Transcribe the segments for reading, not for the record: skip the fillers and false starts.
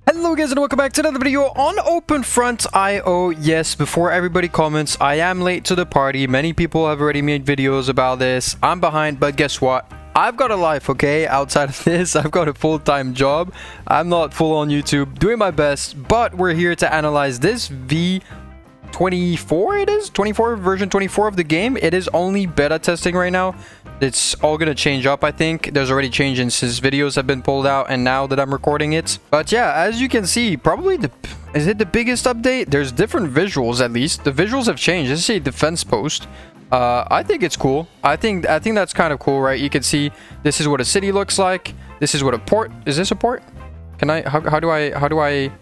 Hello guys and welcome back to another video on OpenFront.io. Yes, before everybody comments, I am late to the party. Many people have already made videos about this. I'm behind, but guess what? I've got a life, okay? Outside of this, I've got a full-time job. I'm not full on YouTube, doing my best, but we're here to analyze this V24, it is? 24, version 24 of the game. It is only beta testing right now. It's all gonna change up, I think. There's already changes since videos have been pulled out and now that I'm recording it. But yeah, as you can see, probably is it the biggest update? There's different visuals, at least. The visuals have changed. This is a defense post. I think it's cool. I think that's kind of cool, right? You can see this is what a city looks like. This is what a port. Is this a port? Can I? How do I? Did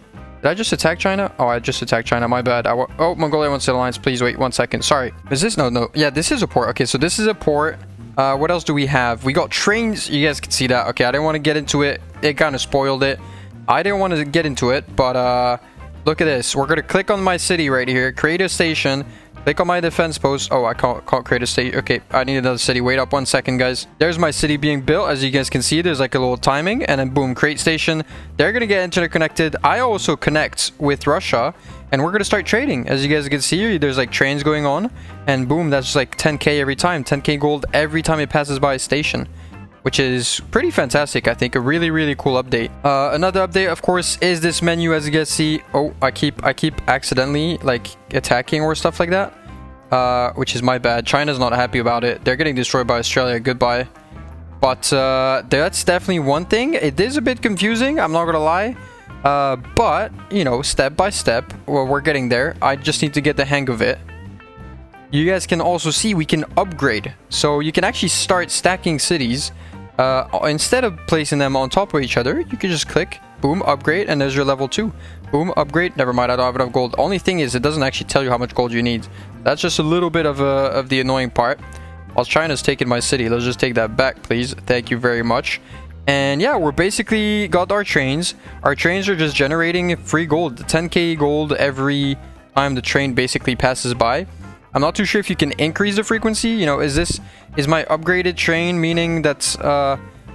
I just attack China? Oh, I just attacked China. My bad. Oh, Mongolia wants to alliance. Please wait 1 second. Sorry. Is this? No. Yeah, this is a port. Okay, so this is a port. What else do we have? We got trains. You guys can see that. Okay, I didn't want to get into it. It kind of spoiled it. I didn't want to get into it, but look at this. We're going to click on my city right here. Create a station. Click on my defense post. Oh, I can't create a state. Okay, I need another city. Wait up 1 second, guys. There's my city being built. As you guys can see, there's like a little timing. And then boom, create station. They're going to get interconnected. I also connect with Russia. And we're going to start trading. As you guys can see, there's like trains going on. And boom, that's like 10k every time. 10k gold every time it passes by a station. Which is pretty fantastic, I think. A really, really cool update. Another update, of course, is this menu. As you guys see, oh, I keep accidentally like attacking or stuff like that, which is my bad. China's not happy about it. They're getting destroyed by Australia. Goodbye. But that's definitely one thing. It is a bit confusing, I'm not gonna lie. But you know, step by step, well, we're getting there. I just need to get the hang of it. You guys can also see we can upgrade, so you can actually start stacking cities. Instead of placing them on top of each other, you can just click, boom, upgrade, and there's your level 2. Boom, upgrade. Never mind, I don't have enough gold. Only thing is, it doesn't actually tell you how much gold you need. That's just a little bit of the annoying part. While China's taking my city, let's just take that back, please. Thank you very much. And yeah, we're basically got our trains. Our trains are just generating free gold. 10k gold every time the train basically passes by. I'm not too sure if you can increase the frequency. You know, is my upgraded train meaning that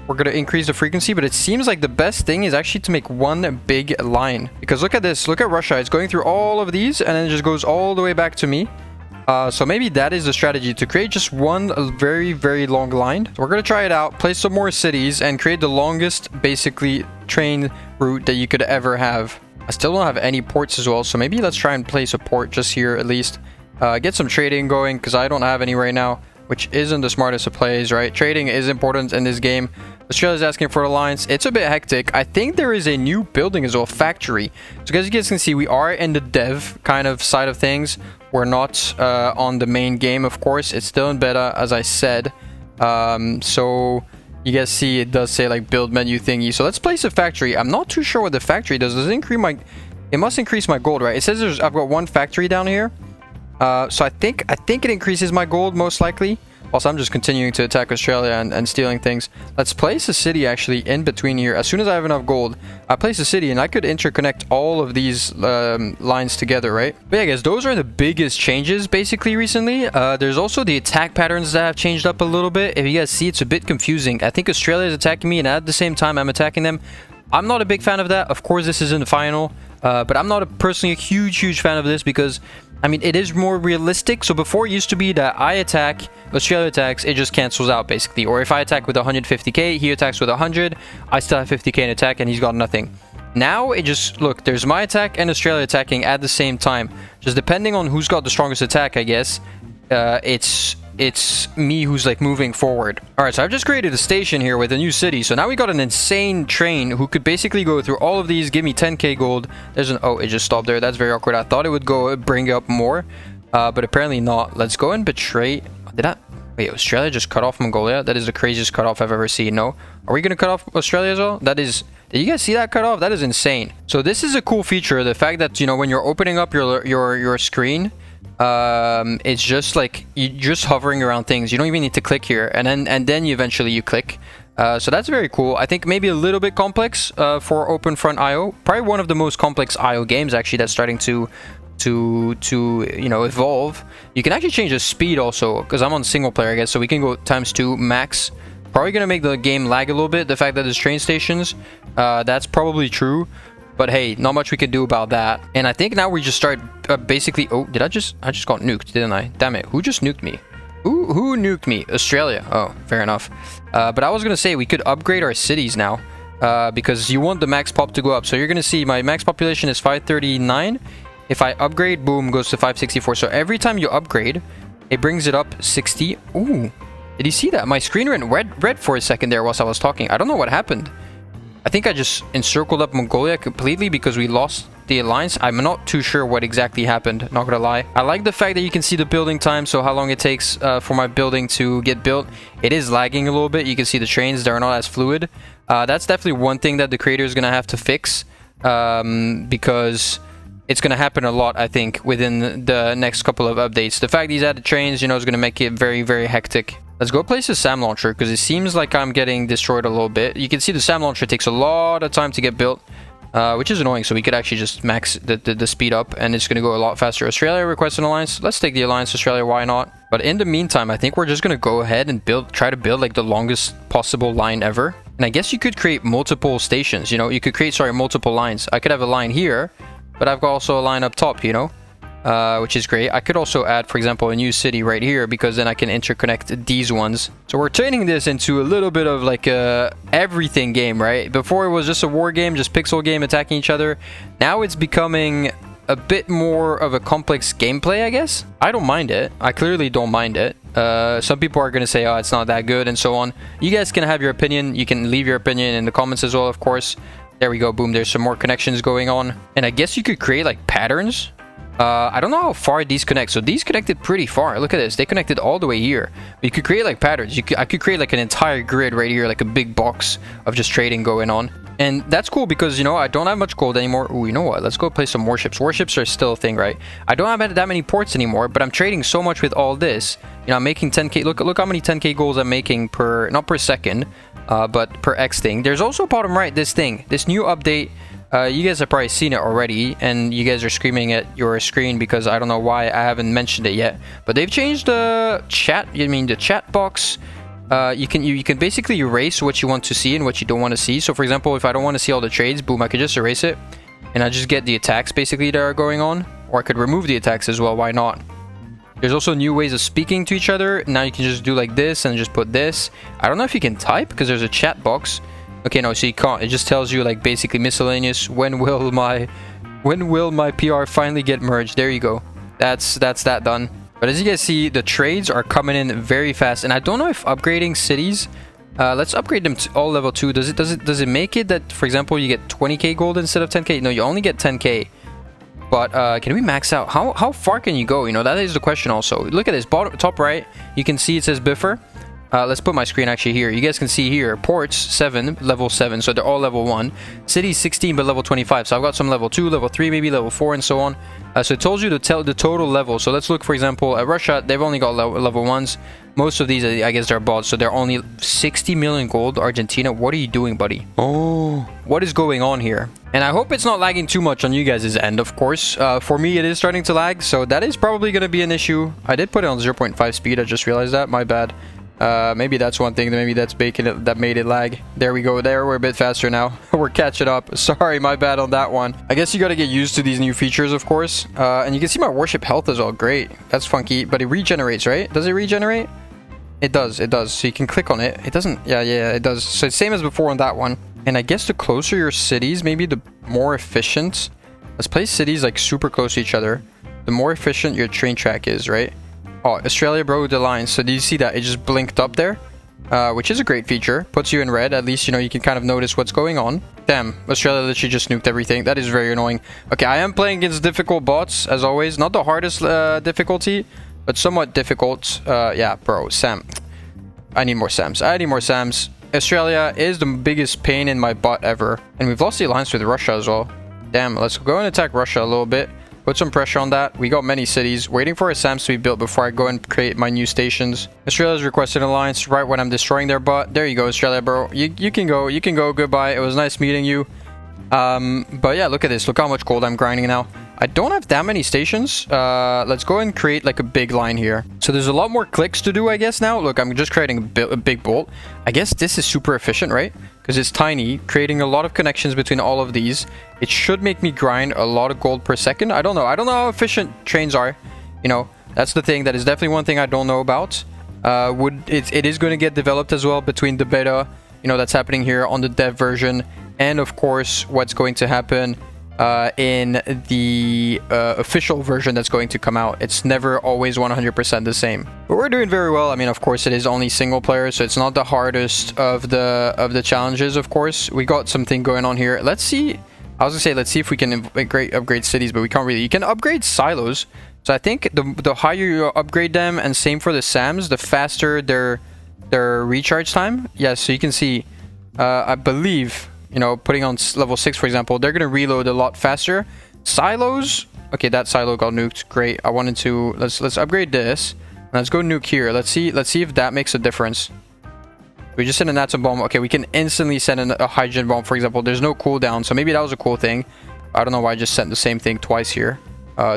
we're going to increase the frequency? But it seems like the best thing is actually to make one big line. Because look at this. Look at Russia. It's going through all of these and then it just goes all the way back to me. So maybe that is the strategy, to create just one very, very long line. So we're going to try it out, place some more cities, and create the longest, basically, train route that you could ever have. I still don't have any ports as well, so maybe let's try and place a port just here at least. Get some trading going, because I don't have any right now, which isn't the smartest of plays, right? Trading is important in this game. Australia's asking for alliance. It's a bit hectic. I think there is a new building as well, factory. So as you guys can see, we are in the dev kind of side of things. We're not on the main game, of course. It's still in beta, as I said. So you guys see it does say like build menu thingy. So let's place a factory. I'm not too sure what the factory does. Does it increase my... It must increase my gold, right? It says I've got one factory down here. So I think it increases my gold most likely. Also, I'm just continuing to attack Australia and stealing things. Let's place a city actually in between here. As soon as I have enough gold, I place a city and I could interconnect all of these lines together, right? But yeah, guys, those are the biggest changes basically recently. There's also the attack patterns that have changed up a little bit. If you guys see, it's a bit confusing. I think Australia is attacking me and at the same time I'm attacking them. I'm not a big fan of that. Of course, this is in the final. But I'm not personally a huge fan of this because, I mean, it is more realistic. So before it used to be that I attack, Australia attacks, it just cancels out basically. Or if I attack with 150k, he attacks with 100, I still have 50k in attack and he's got nothing. Now it just, look, there's my attack and Australia attacking at the same time. Just depending on who's got the strongest attack, I guess, it's me who's like moving forward. All right, so I've just created a station here with a new city. So now we got an insane train who could basically go through all of these, give me 10k gold. There's an... Oh, it just stopped there. That's very awkward. I thought it would go bring up more, but apparently not. Let's go and betray... Did I... Wait, Australia just cut off Mongolia? That is the craziest cutoff I've ever seen. No? Are we going to cut off Australia as well? That is... Did you guys see that cutoff? That is insane. So this is a cool feature. The fact that, you know, when you're opening up your screen... it's just like you just hovering around things. You don't even need to click here, and then you eventually click. So that's very cool. I think maybe a little bit complex for OpenFront.io. Probably one of the most complex IO games actually that's starting to you know, evolve. You can actually change the speed also, because I'm on single player, I guess, so we can go ×2 max. Probably gonna make the game lag a little bit. The fact that there's train stations, that's probably true. But hey, not much we can do about that. And I think now we just start basically... Oh, did I just got nuked, didn't I? Damn it. Who just nuked me? Who nuked me? Australia. Oh, fair enough. But I was going to say we could upgrade our cities now. Because you want the max pop to go up. So you're going to see my max population is 539. If I upgrade, boom, goes to 564. So every time you upgrade, it brings it up 60. Ooh. Did you see that? My screen went red for a second there whilst I was talking. I don't know what happened. I think I just encircled up Mongolia completely because we lost the alliance. I'm not too sure what exactly happened, not gonna lie. I like the fact that you can see the building time, so how long it takes for my building to get built. It is lagging a little bit. You can see the trains, they're not as fluid. That's definitely one thing that the creator is gonna have to fix, because it's gonna happen a lot, I think, within the next couple of updates. The fact these added trains, you know, is gonna make it very, very hectic. Let's go place the SAM launcher, because it seems like I'm getting destroyed a little bit. You can see the SAM launcher takes a lot of time to get built, which is annoying. So we could actually just max the speed up, and it's going to go a lot faster. Australia requests an alliance. Let's take the alliance, Australia. Why not? But in the meantime, I think we're just going to go ahead and try to build like the longest possible line ever. And I guess you could create multiple stations. You know, you could create, sorry, multiple lines. I could have a line here, but I've got also a line up top, you know. Which is great. I could also add, for example, a new city right here, because then I can interconnect these ones. So we're turning this into a little bit of like a everything game, right? Before it was just a war game, just pixel game attacking each other. Now it's becoming a bit more of a complex gameplay, I guess. I don't mind it. I clearly don't mind it. Some people are going to say, oh, it's not that good and so on. You guys can have your opinion. You can leave your opinion in the comments as well, of course. There we go. Boom. There's some more connections going on. And I guess you could create like patterns. I don't know how far these connect. So these connected pretty far. Look at this. They connected all the way here. But you could create like patterns. I could create like an entire grid right here, like a big box of just trading going on. And that's cool because, you know, I don't have much gold anymore. Ooh, you know what? Let's go play some warships. Warships are still a thing, right? I don't have that many ports anymore, but I'm trading so much with all this. You know, I'm making 10k. Look how many 10k goals I'm making per, not per second, but per X thing. There's also bottom right, this thing, this new update. You guys have probably seen it already, and you guys are screaming at your screen because I don't know why I haven't mentioned it yet. But they've changed the chat. I mean, the chat box. You can basically erase what you want to see and what you don't want to see. So, for example, if I don't want to see all the trades, boom, I could just erase it, and I just get the attacks basically that are going on. Or I could remove the attacks as well. Why not? There's also new ways of speaking to each other. Now you can just do like this and just put this. I don't know if you can type because there's a chat box. Okay, no, so you can't. It just tells you like basically miscellaneous. When will my PR finally get merged? There you go. That's that done. But as you guys see, the trades are coming in very fast, and I don't know if upgrading cities. Let's upgrade them to all level 2. Does it make it that, for example, you get 20k gold instead of 10k? No, you only get 10k. But can we max out? How far can you go? You know, that is the question also. Look at this bottom top right. You can see it says Biffer. Let's put my screen actually here. You guys can see here, ports 7, level 7, so they're all level 1. Cities 16, but level 25. So I've got some level 2, level 3, maybe level 4, and so on. So it tells you to tell the total level. So let's look, for example, at Russia. They've only got level 1s. Most of these, I guess, they're bots. So they're only 60 million gold. Argentina, what are you doing, buddy? Oh, what is going on here? And I hope it's not lagging too much on you guys' end, of course. For me, it is starting to lag, so that is probably going to be an issue. I did put it on 0.5 speed. I just realized that. My bad. Maybe that's one thing. Maybe that's making it, that made it lag. There we go. There, we're a bit faster now. We're catching up. Sorry, my bad on that one. I guess you got to get used to these new features, of course. And you can see my warship health as well. Great. That's funky. But it regenerates, right? Does it regenerate? It does. It does. So you can click on it. It doesn't. Yeah, it does. So it's same as before on that one. And I guess the closer your cities, maybe the more efficient. Let's place cities like super close to each other. The more efficient your train track is, right? Oh, Australia broke the line. So do you see that? It just blinked up there, which is a great feature. Puts you in red. At least, you know, you can kind of notice what's going on. Damn, Australia literally just nuked everything. That is very annoying. Okay, I am playing against difficult bots, as always. Not the hardest difficulty, but somewhat difficult. Yeah, bro, Sam. I need more Sams. I need more Sams. Australia is the biggest pain in my butt ever. And we've lost the alliance with Russia as well. Damn, let's go and attack Russia a little bit. Put some pressure on that. We got many cities. Waiting for our SAMs to be built before I go and create my new stations. Australia's requested an alliance right when I'm destroying their butt. There you go, Australia, bro. You can go. You can go. Goodbye. It was nice meeting you. But yeah, look at this. Look how much gold I'm grinding now. I don't have that many stations. Let's go and create like a big line here. So there's a lot more clicks to do, I guess, now. Look, I'm just creating a big bolt. I guess this is super efficient, right? Because it's tiny, creating a lot of connections between all of these. It should make me grind a lot of gold per second. I don't know. I don't know how efficient trains are. You know, that's the thing. That is definitely one thing I don't know about. It is going to get developed as well between the beta, you know, that's happening here on the dev version, and of course what's going to happen in the official version that's going to come out. It's never always 100% the same, but we're doing very well. I mean, of course, it is only single player, so it's not the hardest of the challenges. Of course, we got something going on here. Let's see. I was gonna say, let's see if we can upgrade cities, but we can't really. You can upgrade silos. So I think the higher you upgrade them, and same for the SAMs, the faster their recharge time. Yeah, so you can see, I believe, you know, putting on level 6, for example, they're going to reload a lot faster. Silos, okay, that silo got nuked. Great. I wanted to, let's upgrade this. Let's go nuke here. Let's see if that makes a difference. We just sent an atom bomb. Okay, we can instantly send a hydrogen bomb, for example. There's no cooldown, so maybe that was a cool thing. I don't know why I just sent the same thing twice here.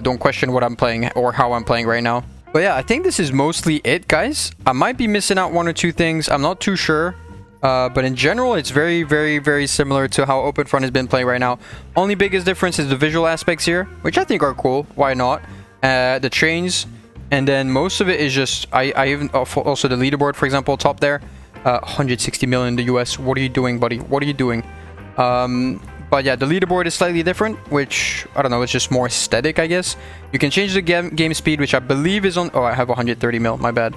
Don't question what I'm playing or how I'm playing right now. But yeah, I think this is mostly it, guys. I might be missing out one or two things. I'm not too sure. But in general, it's very, very, very similar to how OpenFront has been playing right now. Only biggest difference is the visual aspects here, which I think are cool. Why not? The trains. And then most of it is just... I even... Also the leaderboard, for example, top there. 160 million in the US. What are you doing, buddy? What are you doing? But yeah, the leaderboard is slightly different, which, I don't know, it's just more aesthetic, I guess. You can change the game speed, which I believe is on... Oh, I have 130 mil, my bad.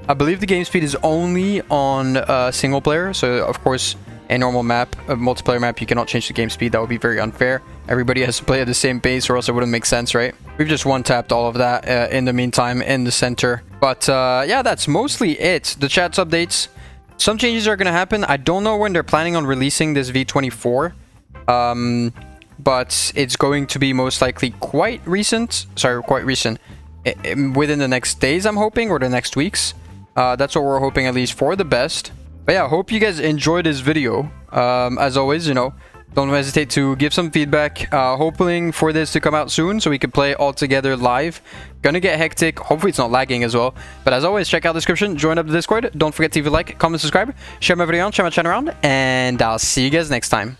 I believe the game speed is only on single player. So, of course, a normal map, a multiplayer map, you cannot change the game speed. That would be very unfair. Everybody has to play at the same pace, or else it wouldn't make sense, right? We've just one-tapped all of that in the meantime in the center. But yeah, that's mostly it. The chat's updates. Some changes are going to happen. I don't know when they're planning on releasing this V24. But it's going to be most likely quite recent. Sorry, quite recent. Within the next days, I'm hoping, or the next weeks. That's what we're hoping, at least for the best. But yeah, hope you guys enjoyed this video. As always, you know, don't hesitate to give some feedback. Hoping for this to come out soon so we can play all together live. Gonna get hectic. Hopefully it's not lagging as well. But as always, check out the description, join up the Discord. Don't forget to leave a like, comment, subscribe, share my video, share my channel around, and I'll see you guys next time.